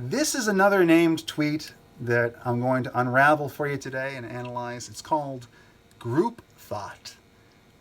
This is another named tweet that I'm going to unravel for you today and analyze. It's called Group Thought.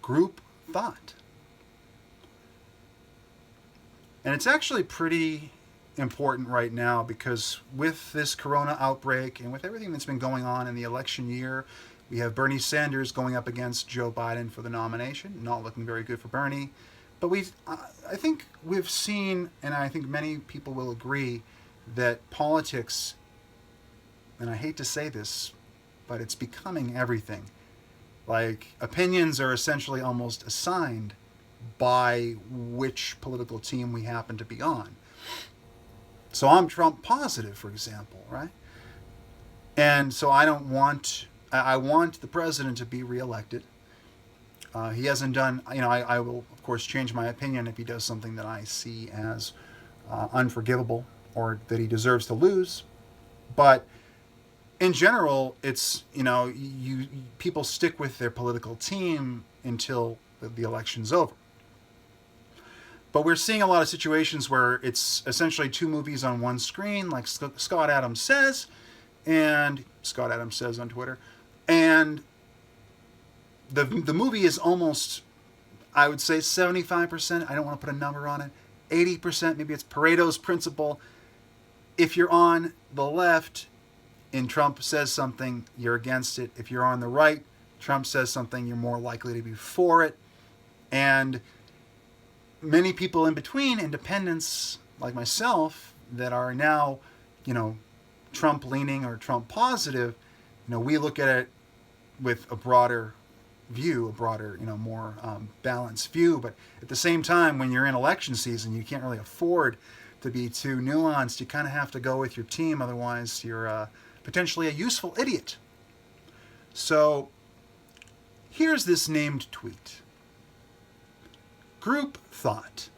Group Thought. And it's actually pretty important right now because with this corona outbreak and with everything that's been going on in the election year, we have Bernie Sanders going up against Joe Biden for the nomination. Not looking very good for Bernie. But I think we've seen, and I think many people will agree, that politics, and I hate to say this, but it's becoming everything. Like, opinions are essentially almost assigned by which political team we happen to be on. So I'm Trump positive, for example, right? And so I want the president to be reelected. He hasn't done, I will, of course, change my opinion if he does something that I see as unforgivable or that he deserves to lose. But in general, it's, people stick with their political team until the election's over. But we're seeing a lot of situations where it's essentially two movies on one screen, like Scott Adams says, and Scott Adams says on Twitter. And the movie is almost, I would say 75%. I don't want to put a number on it. 80%, maybe it's Pareto's principle. If you're on the left and Trump says something, you're against it. If you're on the right, Trump says something, you're more likely to be for it. And many people in between, independents like myself, that are now, Trump leaning or Trump positive, we look at it with a broader view, a broader, more balanced view. But at the same time, when you're in election season, you can't really afford to be too nuanced. You kind of have to go with your team, otherwise you're potentially a useful idiot. So here's this named tweet. Group Thought.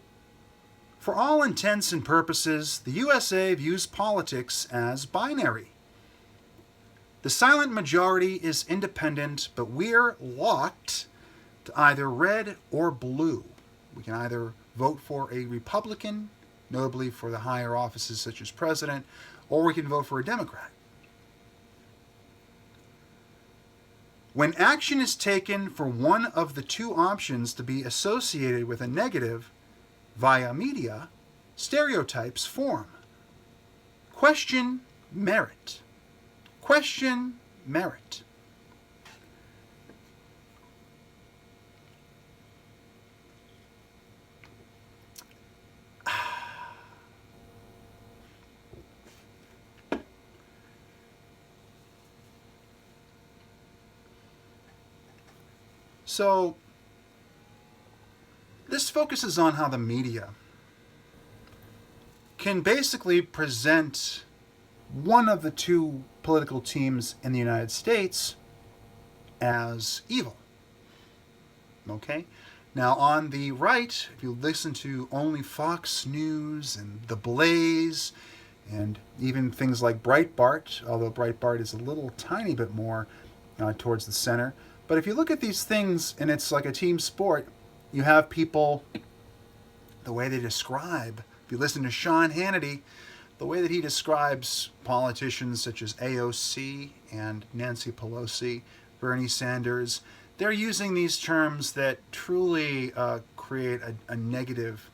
For all intents and purposes, the USA views politics as binary. The silent majority is independent, but we're locked to either red or blue. We can either vote for a Republican, notably for the higher offices such as president, or we can vote for a Democrat. When action is taken for one of the two options to be associated with a negative via media, stereotypes form. Question merit. Question merit. So, this focuses on how the media can basically present one of the two political teams in the United States as evil. Okay? Now, on the right, if you listen to only Fox News and The Blaze, and even things like Breitbart, although Breitbart is a little tiny bit more towards the center, but if you look at these things, and it's like a team sport, you have people, the way they describe, if you listen to Sean Hannity, the way that he describes politicians such as AOC and Nancy Pelosi, Bernie Sanders, they're using these terms that truly create a negative,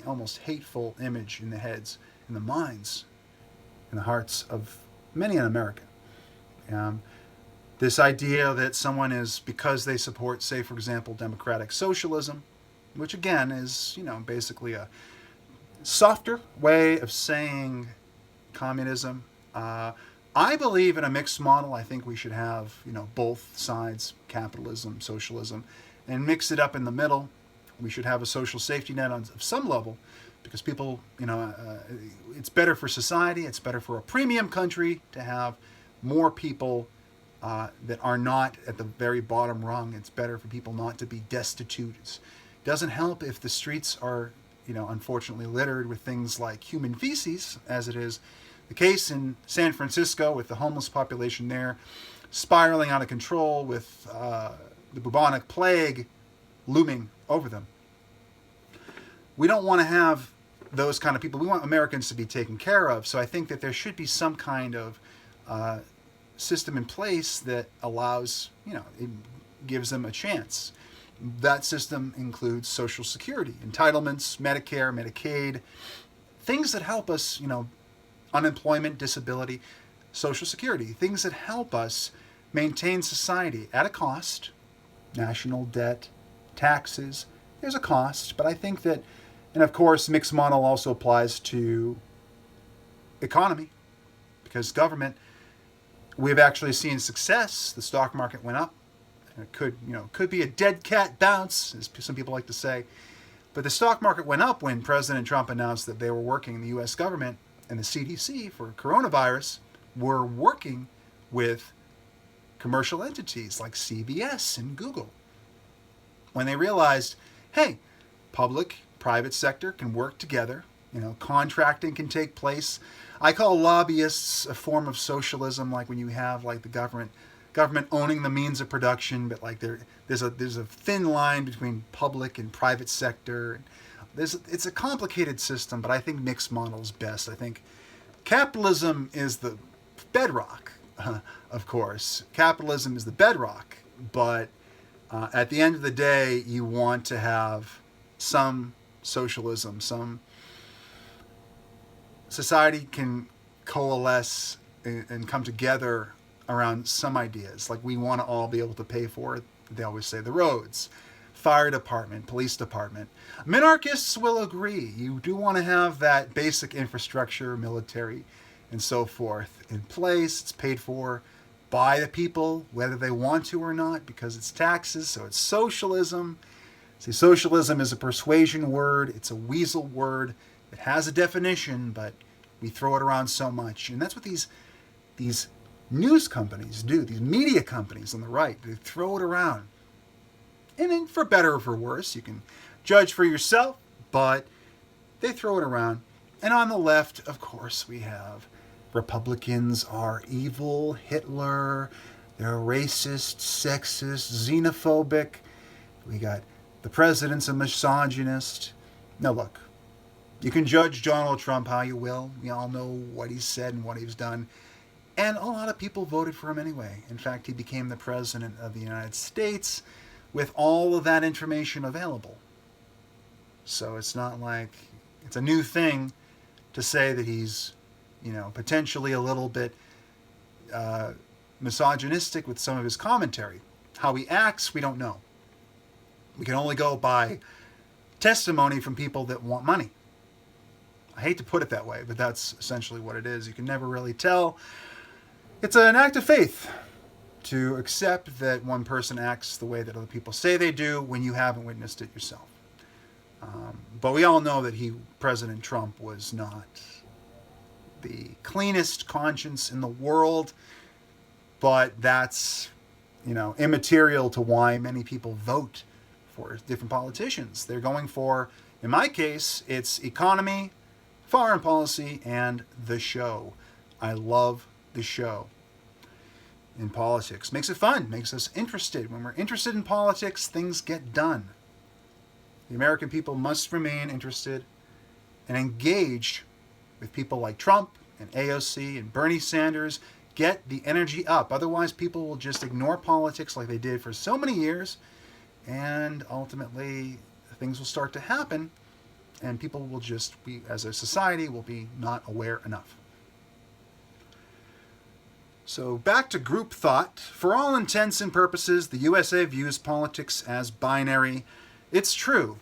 almost hateful image in the heads, in the minds, in the hearts of many an American. This idea that someone is, because they support, say, for example, democratic socialism, which again is, basically a softer way of saying communism. I believe in a mixed model. I think we should have, both sides, capitalism, socialism, and mix it up in the middle. We should have a social safety net of some level because people, it's better for society. It's better for a premium country to have more people that are not at the very bottom rung. It's better for people not to be destitute. It doesn't help if the streets are, unfortunately littered with things like human feces, as it is the case in San Francisco with the homeless population there spiraling out of control with the bubonic plague looming over them. We don't want to have those kind of people. We want Americans to be taken care of. So I think that there should be some kind of system in place that allows, it gives them a chance. That system includes Social Security, entitlements, Medicare, Medicaid, things that help us, unemployment, disability, Social Security, things that help us maintain society at a cost, national debt, taxes. There's a cost, but I think that, and of course, mixed model also applies to economy, because government, we've actually seen success. The stock market went up. It could be a dead cat bounce, as some people like to say. But the stock market went up when President Trump announced that they were working, the U.S. government and the CDC for coronavirus were working with commercial entities like CVS and Google. When they realized, hey, public, private sector can work together, contracting can take place. I call lobbyists a form of socialism, like when you have like the government owning the means of production, but like there's a thin line between public and private sector. It's a complicated system, but I think mixed model is best. I think capitalism is the bedrock, of course. Capitalism is the bedrock, but at the end of the day, you want to have some socialism, some society can coalesce and come together around some ideas. Like we want to all be able to pay for, they always say, the roads, fire department, police department. Minarchists will agree. You do want to have that basic infrastructure, military, and so forth in place. It's paid for by the people, whether they want to or not, because it's taxes, so it's socialism. See, socialism is a persuasion word. It's a weasel word. It has a definition, but we throw it around so much. And that's what these news companies do, these media companies on the right. They throw it around. And then for better or for worse, you can judge for yourself, but they throw it around. And on the left, of course, we have Republicans are evil, Hitler, they're racist, sexist, xenophobic. We got the president's a misogynist. Now look, you can judge Donald Trump how you will. We all know what he said and what he's done. And a lot of people voted for him anyway. In fact, he became the president of the United States with all of that information available. So it's not like it's a new thing to say that he's, potentially a little bit misogynistic with some of his commentary. How he acts, we don't know. We can only go by testimony from people that want money. I hate to put it that way, but that's essentially what it is. You can never really tell. It's an act of faith to accept that one person acts the way that other people say they do when you haven't witnessed it yourself. But we all know that President Trump was not the cleanest conscience in the world, but that's, immaterial to why many people vote for different politicians. They're going for, in my case, it's economy, foreign policy, and the show. I love the show in politics. Makes it fun, makes us interested. When we're interested in politics, things get done. The American people must remain interested and engaged with people like Trump and AOC and Bernie Sanders. Get the energy up. Otherwise, people will just ignore politics like they did for so many years, and ultimately things will start to happen, and people will just be, as a society, will be not aware enough. So back to group thought. For all intents and purposes, the USA views politics as binary. It's true.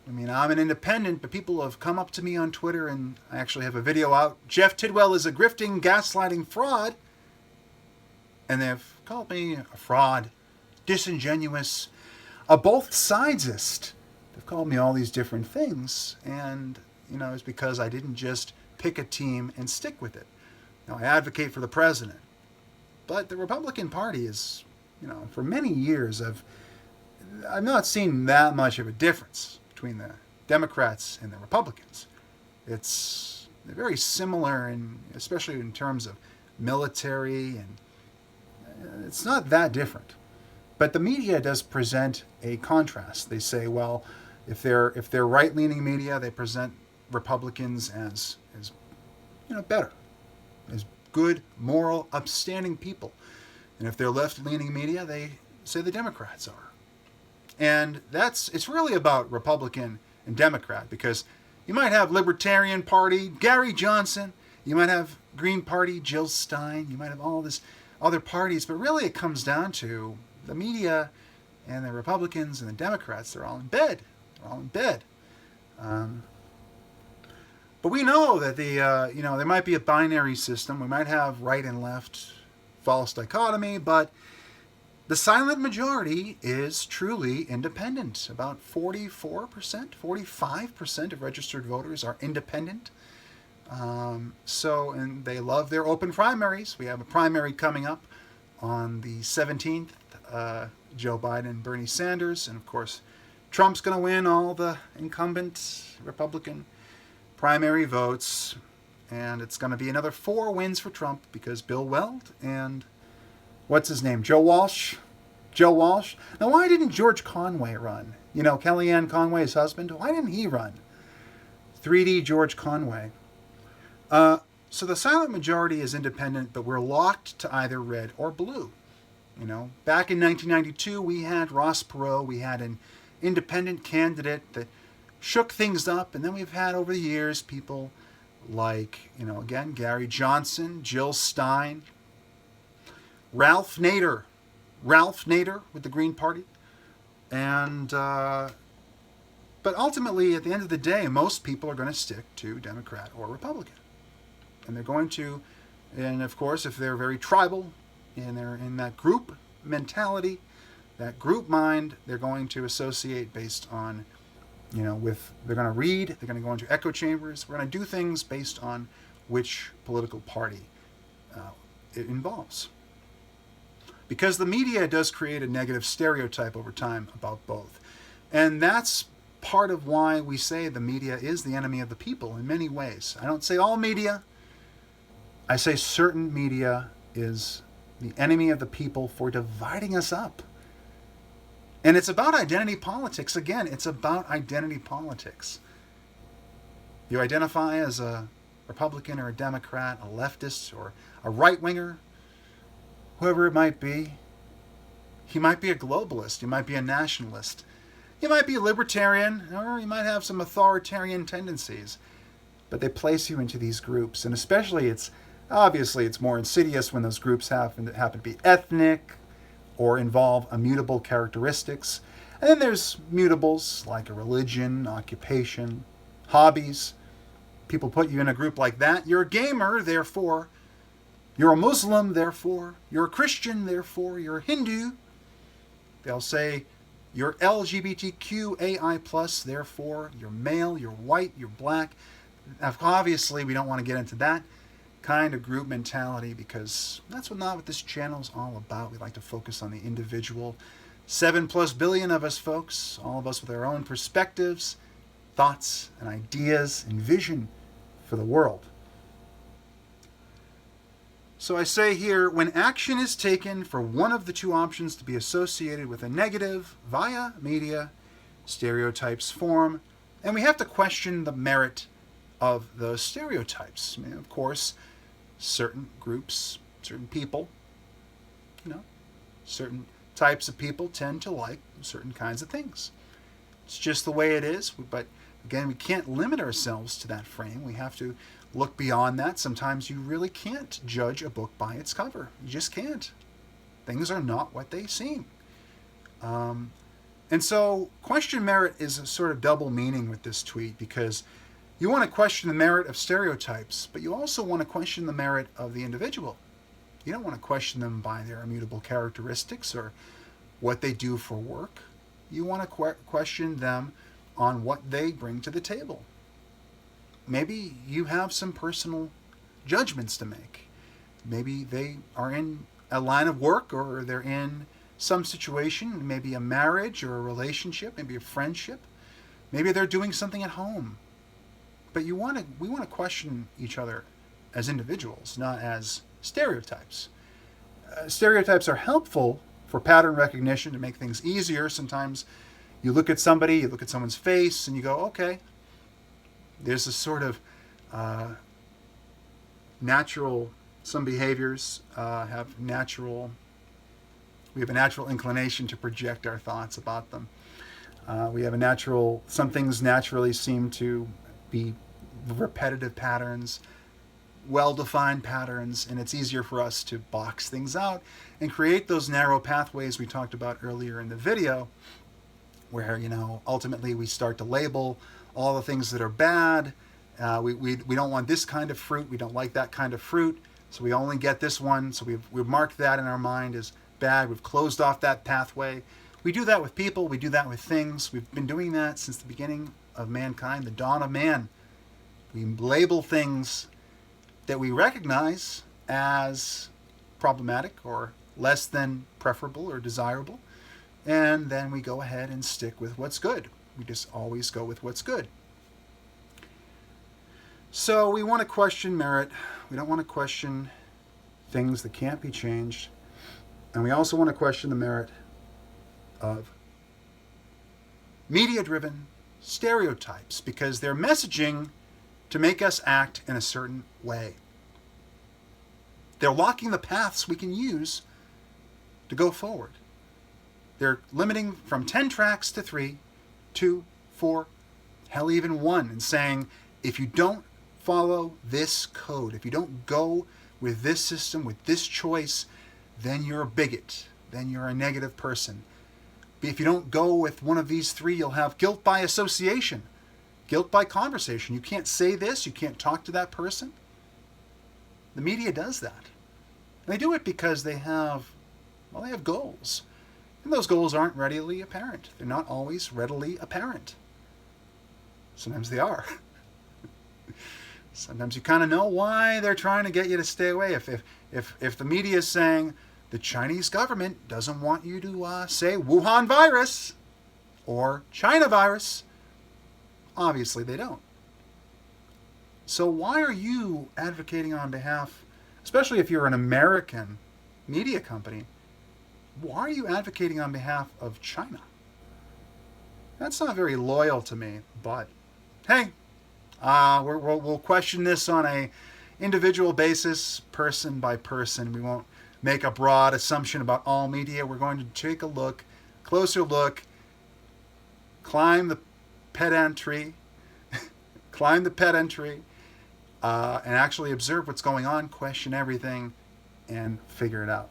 I mean, I'm an independent, but people have come up to me on Twitter, and I actually have a video out. Jeff Tidwell is a grifting, gaslighting fraud. And they've called me a fraud, disingenuous, a both sidesist. They've called me all these different things. And, it's because I didn't just pick a team and stick with it. Now, I advocate for the president. But the Republican Party is, for many years, I've not seen that much of a difference between the Democrats and the Republicans. They're very similar, especially in terms of military, and it's not that different. But the media does present a contrast. They say, well, if they're right-leaning media, they present Republicans as better, as good, moral, upstanding people. And if they're left-leaning media, they say the Democrats are. And it's really about Republican and Democrat, because you might have Libertarian Party, Gary Johnson, you might have Green Party, Jill Stein, you might have all this other parties, but really it comes down to the media and the Republicans and the Democrats. They're all in bed. They're all in bed. But we know that there might be a binary system. We might have right and left, false dichotomy, but the silent majority is truly independent. About 44%, 45% of registered voters are independent. And they love their open primaries. We have a primary coming up on the 17th. Joe Biden, Bernie Sanders, and of course, Trump's going to win all the incumbent Republican primary votes. And it's going to be another 4 wins for Trump, because Bill Weld and what's his name? Joe Walsh. Now, why didn't George Conway run? Kellyanne Conway's husband. Why didn't he run? 3D George Conway. So the silent majority is independent, but we're locked to either red or blue. Back in 1992, we had Ross Perot. We had an independent candidate that shook things up. And then we've had over the years people like, again, Gary Johnson, Jill Stein, Ralph Nader with the Green Party. And, but ultimately, at the end of the day, most people are going to stick to Democrat or Republican. And they're going to, and of course, if they're very tribal and they're in that group mentality, that group mind, they're going to associate based on, they're going to read, they're going to go into echo chambers. We're going to do things based on which political party it involves. Because the media does create a negative stereotype over time about both. And that's part of why we say the media is the enemy of the people in many ways. I don't say all media. I say certain media is the enemy of the people for dividing us up. And it's about identity politics. Again, it's about identity politics. You identify as a Republican or a Democrat, a leftist or a right-winger, whoever it might be. You might be a globalist. You might be a nationalist. You might be a libertarian, or you might have some authoritarian tendencies. But they place you into these groups. And especially it's more insidious when those groups happen to be ethnic or involve immutable characteristics. And then there's mutables like a religion, occupation, hobbies. People put you in a group like that. You're a gamer, therefore. You're a Muslim, therefore. You're a Christian, therefore. You're a Hindu. They'll say you're LGBTQAI+, therefore. You're male, you're white, you're black. Obviously, we don't want to get into that kind of group mentality, because that's not what this channel is all about. We like to focus on the individual. 7+ billion of us folks, all of us with our own perspectives, thoughts, and ideas, and vision for the world. So I say here, when action is taken for one of the two options to be associated with a negative via media, stereotypes form, and we have to question the merit of those stereotypes. I mean, of course, certain groups, certain people, certain types of people tend to like certain kinds of things. It's just the way it is. But again, we can't limit ourselves to that frame. We have to look beyond that. Sometimes you really can't judge a book by its cover. You just can't. Things are not what they seem. And so question merit is a sort of double meaning with this tweet, because you want to question the merit of stereotypes, but you also want to question the merit of the individual. You don't want to question them by their immutable characteristics or what they do for work. You want to question them on what they bring to the table. Maybe you have some personal judgments to make. Maybe they are in a line of work, or they're in some situation, maybe a marriage or a relationship, maybe a friendship. Maybe they're doing something at home. But we want to question each other as individuals, not as stereotypes. Stereotypes are helpful for pattern recognition to make things easier. Sometimes you look at somebody, you look at someone's face, and you go, okay, There's a sort of natural, some behaviors have natural, we have a natural inclination to project our thoughts about them. We have a natural, some things naturally seem to be repetitive patterns, well-defined patterns, and it's easier for us to box things out and create those narrow pathways we talked about earlier in the video, where, you know, ultimately we start to label all the things that are bad. We don't want this kind of fruit. We don't like that kind of fruit. So we only get this one. So we've marked that in our mind as bad. We've closed off that pathway. We do that with people. We do that with things. We've been doing that since the beginning of mankind, the dawn of man. We label things that we recognize as problematic or less than preferable or desirable. And then we go ahead and stick with what's good. We just always go with what's good. So we want to question merit. We don't want to question things that can't be changed. And we also want to question the merit of media-driven stereotypes, because they're messaging to make us act in a certain way. They're locking the paths we can use to go forward. They're limiting from 10 tracks to 3, 2, 4, hell, even 1, and saying, if you don't follow this code, if you don't go with this system, with this choice, then you're a bigot. Then you're a negative person. If you don't go with one of these 3, you'll have guilt by association, guilt by conversation. You can't say this. You can't talk to that person. The media does that. And they do it because they have goals. And those goals aren't readily apparent. They're not always readily apparent. Sometimes they are. Sometimes you kind of know why they're trying to get you to stay away. If the media is saying the Chinese government doesn't want you to say Wuhan virus or China virus, obviously they don't. So why are you advocating on behalf, especially if you're an American media company, why are you advocating on behalf of China? That's not very loyal to me, but hey, we'll question this on a individual basis, person by person. We won't make a broad assumption about all media. We're going to take a look, closer look, climb the pedant tree, and actually observe what's going on, question everything, and figure it out.